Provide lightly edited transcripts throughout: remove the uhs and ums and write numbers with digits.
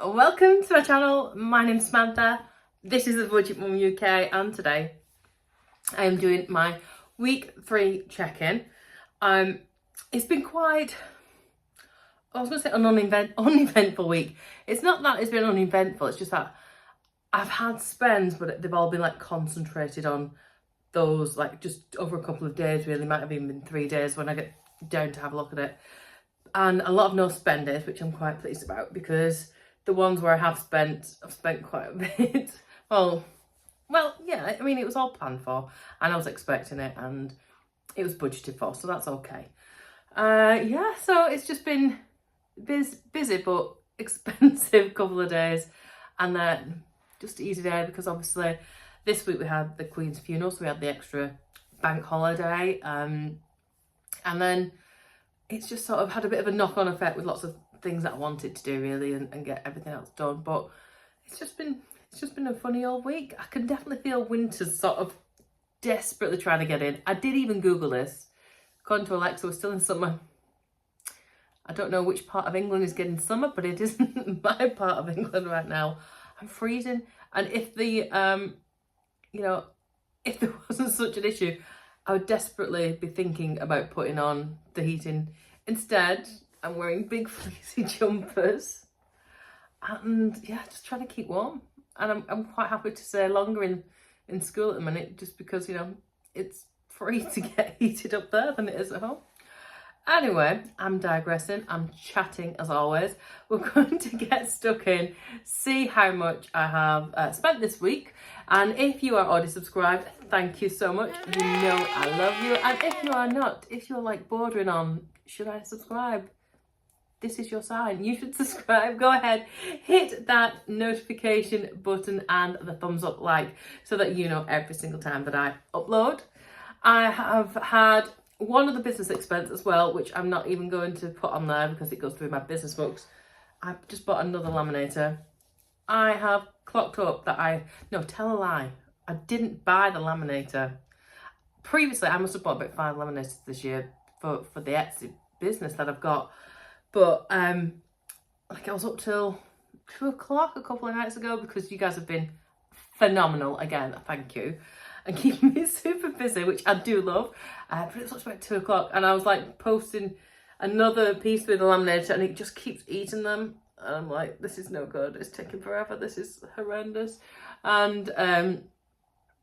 welcome to my channel. My name's Samantha. This is the Budget Mum UK, and today I am doing my week 3 check-in. It's been quite, I was going to say an uneventful week. It's not that it's been uneventful, it's just that I've had spends, but they've all been like concentrated on those, like just over a couple of days really. Might have even been 3 days when I get down to have a look at it. And a lot of no spend days, which I'm quite pleased about, because the ones where I've spent quite a bit. well, yeah, I mean, it was all planned for, and I was expecting it, and it was budgeted for, so that's okay. Yeah, so it's just been busy but expensive couple of days, and then just easy day, because obviously this week we had the Queen's funeral, so we had the extra bank holiday, and then it's just sort of had a bit of a knock-on effect with lots of things that I wanted to do really, and get everything else done. But it's just been a funny old week. I can definitely feel winter's sort of desperately trying to get in. I did even Google this. According to Alexa, we're still in summer. I don't know which part of England is getting summer, but it isn't my part of England right now. I'm freezing. And if the if there wasn't such an issue, I would desperately be thinking about putting on the heating. Instead, I'm wearing big fleecy jumpers and yeah, just trying to keep warm. And I'm quite happy to stay longer in school at the minute, just because, you know, it's free to get heated up there than it is at home. Anyway, I'm digressing. I'm chatting as always. We're going to get stuck in, see how much I have spent this week. And if you are already subscribed, thank you so much. You know I love you. And if you are not, if you're like bordering on, should I subscribe? This is your sign. You should subscribe. Go ahead, hit that notification button and the thumbs up like, so that you know every single time that I upload. I have had one of the business expense as well, which I'm not even going to put on there because it goes through my business books. I've just bought another laminator. I have clocked up that no, tell a lie. I didn't buy the laminator. Previously, I must have bought about 5 laminators this year for the Etsy business that I've got. But like, I was up till 2 o'clock a couple of nights ago, because you guys have been phenomenal again. Thank you. And keeping me super busy, which I do love. But it was about 2 o'clock, and I was like posting another piece with the laminator, and it just keeps eating them. And I'm like, this is no good. It's taking forever. This is horrendous. And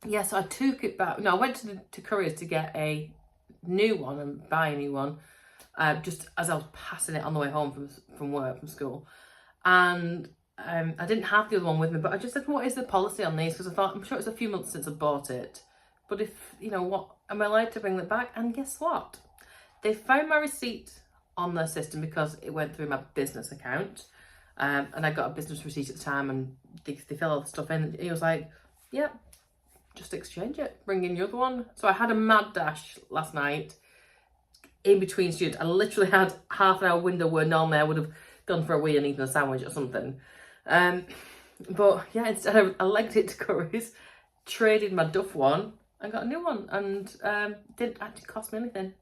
yeah, so I took it back. No, I went to Currys to get a new one and buy a new one, just as I was passing it on the way home from work, from school. And I didn't have the other one with me, but I just said, what is the policy on these? Because I thought, I'm sure it's a few months since I bought it. But if, you know, what, am I allowed to bring it back? And guess what? They found my receipt on their system because it went through my business account. And I got a business receipt at the time, and they fill all the stuff in. He was like, yeah, just exchange it, bring in your other one. So I had a mad dash last night in between students. I literally had half an hour window where normally I would have gone for a wee and eaten a sandwich or something. But yeah, instead I legged it to Currys, traded my Duff one and got a new one, and didn't actually cost me anything.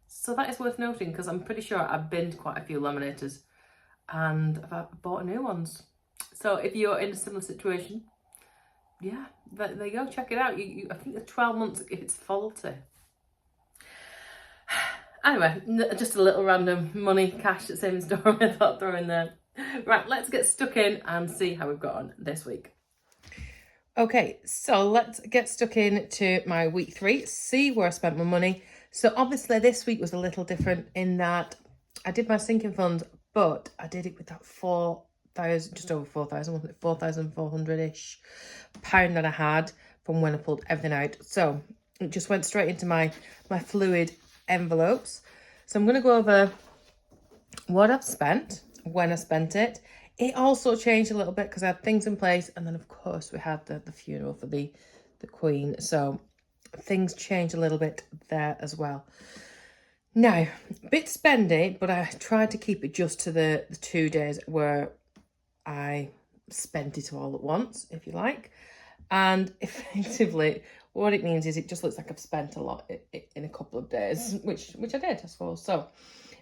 So that is worth noting, because I'm pretty sure I've binned quite a few laminators and I've bought new ones. So if you're in a similar situation, yeah, there you go, check it out. I think it's 12 months if it's faulty. Anyway, just a little random money, cash, savings story I thought I'd throw in there. Right, let's get stuck in and see how we've got on this week. Okay, so let's get stuck in to my week 3, see where I spent my money. So obviously this week was a little different in that I did my sinking funds, but I did it with that 4,000, just over 4,000, wasn't it? 4,400-ish pound that I had from when I pulled everything out. So it just went straight into my fluid envelopes. So I'm going to go over what I've spent, when I spent it. It also changed a little bit because I had things in place, and then of course we had the funeral for the Queen, so things changed a little bit there as well. Now, a bit spendy, but I tried to keep it just to the 2 days where I spent it all at once, if you like. And effectively what it means is it just looks like I've spent a lot in a couple of days, which I did, I suppose. So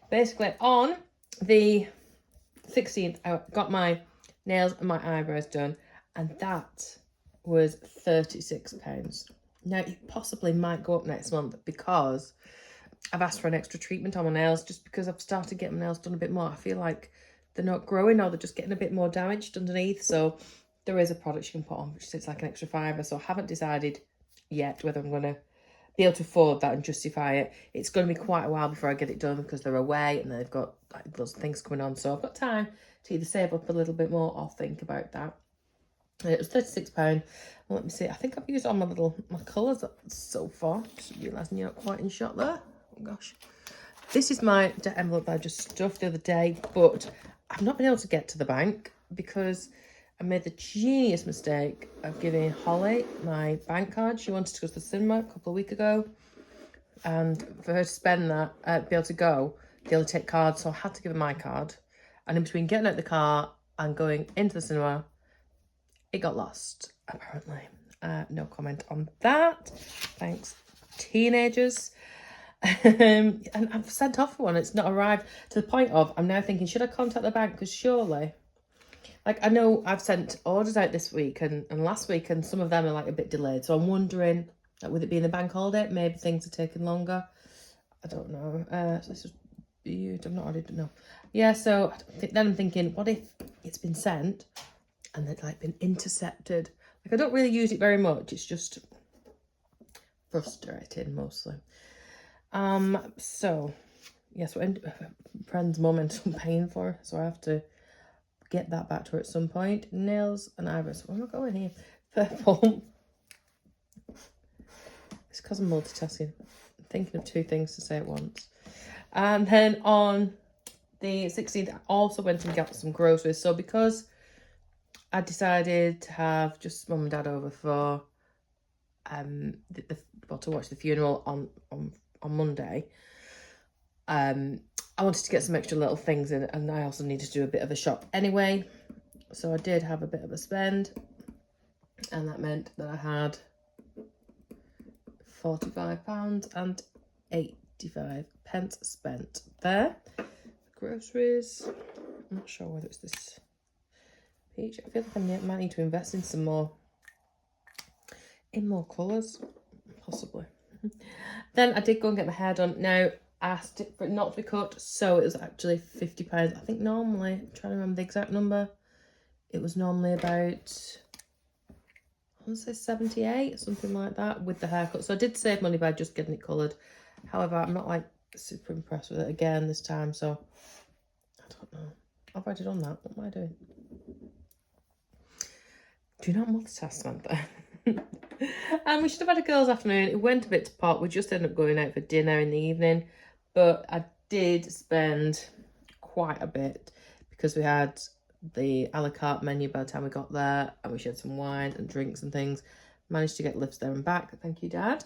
basically on the 16th, I got my nails and my eyebrows done, and that was £36. Now, it possibly might go up next month because I've asked for an extra treatment on my nails, just because I've started getting my nails done a bit more. I feel like they're not growing, or they're just getting a bit more damaged underneath. So there is a product you can put on, which is like an extra £5. So I haven't decided yet whether I'm going to be able to afford that and justify it. It's going to be quite a while before I get it done, because they're away and they've got like those things coming on. So I've got time to either save up a little bit more or think about that. And it was £36. Well, let me see. I think I've used all my colours so far. Just realising you're not quite in shot there. Oh gosh. This is my debt envelope that I just stuffed the other day, but I've not been able to get to the bank because I made the genius mistake of giving Holly my bank card. She wanted to go to the cinema a couple of weeks ago, and for her to spend that, be able to take cards, so I had to give her my card. And in between getting out the car and going into the cinema, it got lost, apparently. No comment on that. Thanks, teenagers. And I've sent off one. It's not arrived, to the point of I'm now thinking, should I contact the bank? Because surely, like, I know I've sent orders out this week and last week, and some of them are like a bit delayed. So I'm wondering, like, with it being the bank holiday, maybe things are taking longer. I don't know. So this is beautiful. I'm not ready to know. Yeah, so then I'm thinking, what if it's been sent and it's like been intercepted? Like, I don't really use it very much. It's just frustrating mostly. So yes, friend's mum ended up paying for her, so I have to get that back to her at some point. Nails and eyebrows. Where am I going here? Purple. It's because I'm multitasking. I'm thinking of two things to say at once. And then on the 16th, I also went and got some groceries. So because I decided to have just mum and dad over for to watch the funeral on Monday, I wanted to get some extra little things in, and I also needed to do a bit of a shop anyway. So I did have a bit of a spend, and that meant that I had £45 and 85 pence spent there. Groceries. I'm not sure whether it's this peach. I feel like I might need to invest in some more, colours, possibly. Then I did go and get my hair done. Now, I asked it for it not to be cut, so it was actually £50. I think normally, I'm trying to remember the exact number, it was normally about, I want to say 78, something like that, with the haircut. So I did save money by just getting it coloured. However, I'm not like super impressed with it again this time, so I don't know. I've already done that. What am I doing? Do not multitask, Samantha. And we should have had a girls' afternoon. It went a bit to pot. We just ended up going out for dinner in the evening. But I did spend quite a bit because we had the a la carte menu by the time we got there, and we shared some wine and drinks and things. Managed to get lifts there and back. Thank you, Dad.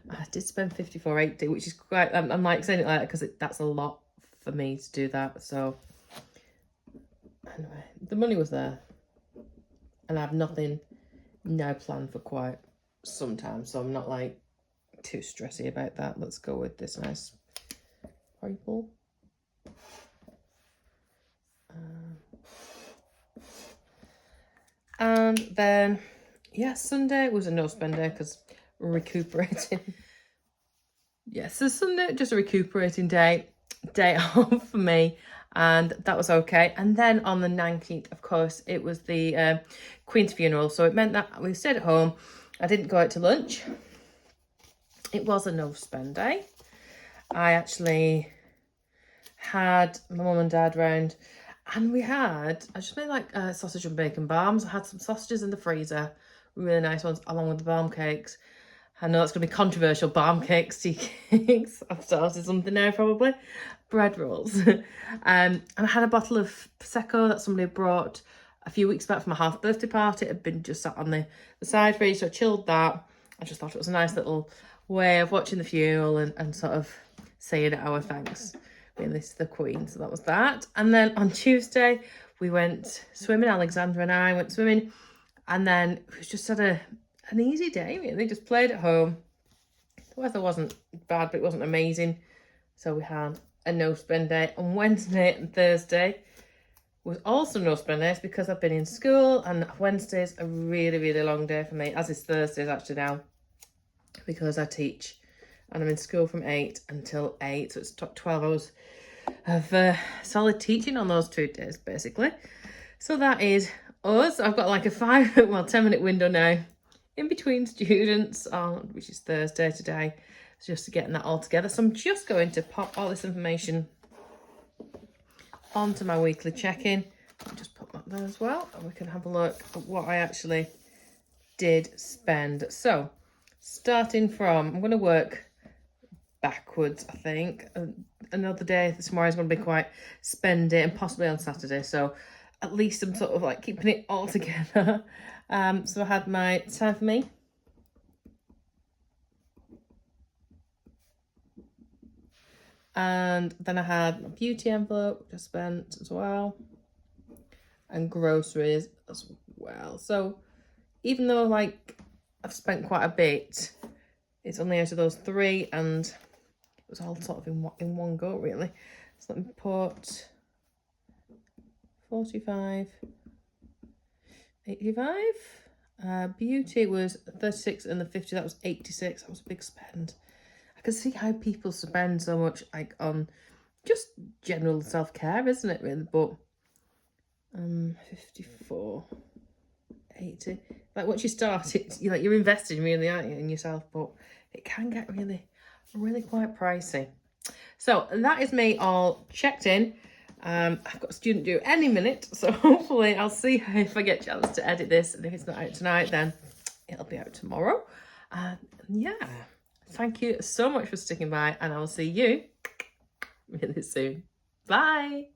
I did spend £54.80, which is quite, I'm like saying it like that because that's a lot for me to do that. So anyway, the money was there, and I have nothing now planned for quite some time, so I'm not like too stressy about that. Let's go with this nice purple. And then, yeah, Sunday was a no-spend day because we're recuperating. Yeah, so Sunday, just a recuperating day off for me, and that was okay. And then on the 19th, of course, it was the Queen's funeral, so it meant that we stayed at home. I didn't go out to lunch. It was a no-spend day. I actually had my mum and dad round, and I just made like sausage and bacon barms. I had some sausages in the freezer, really nice ones, along with the barm cakes. I know that's going to be controversial, barm cakes, tea cakes. I've started something now, probably. Bread rolls. And I had a bottle of Prosecco that somebody brought a few weeks back from my half birthday party. It had been just sat on the side fridge, so I chilled that. I just thought it was a nice little way of watching the funeral and sort of saying our thanks, really, to the Queen. So that was that. And then on Tuesday, we went swimming. Alexandra and I went swimming. And then we just had an easy day, really. Just played at home. The weather wasn't bad, but it wasn't amazing. So we had a no-spend day. On Wednesday and Thursday, was also no spend days because I've been in school, and Wednesday's a really, really long day for me, as is Thursdays actually now, because I teach and I'm in school from 8 until 8, so it's 12 hours of solid teaching on those 2 days basically. So that is us. I've got like a 10-minute window now in between students, which is Thursday today, so just getting that all together. So I'm just going to pop all this information onto my weekly check-in. I'll just put that there as well, and we can have a look at what I actually did spend. So starting from, I'm going to work backwards, I think. Another day tomorrow is going to be quite spendy, and possibly on Saturday, so at least I'm sort of like keeping it all together. So I had my time for me, and then I had my beauty envelope, which I spent as well, and groceries as well. So even though like I've spent quite a bit, it's only out of those 3, and it was all sort of in one go really. So let me put 45, 85. Beauty was 36, and the 50, that was 86. That was a big spend. I can see how people spend so much like on just general self-care, isn't it really? But 54, 80. Like once you start it, you're investing really, aren't you, in yourself, but it can get really quite pricey. So that is me all checked in. I've got a student due any minute, so hopefully I'll see if I get a chance to edit this, and if it's not out tonight, then it'll be out tomorrow. Yeah, thank you so much for sticking by, and I will see you really soon. Bye.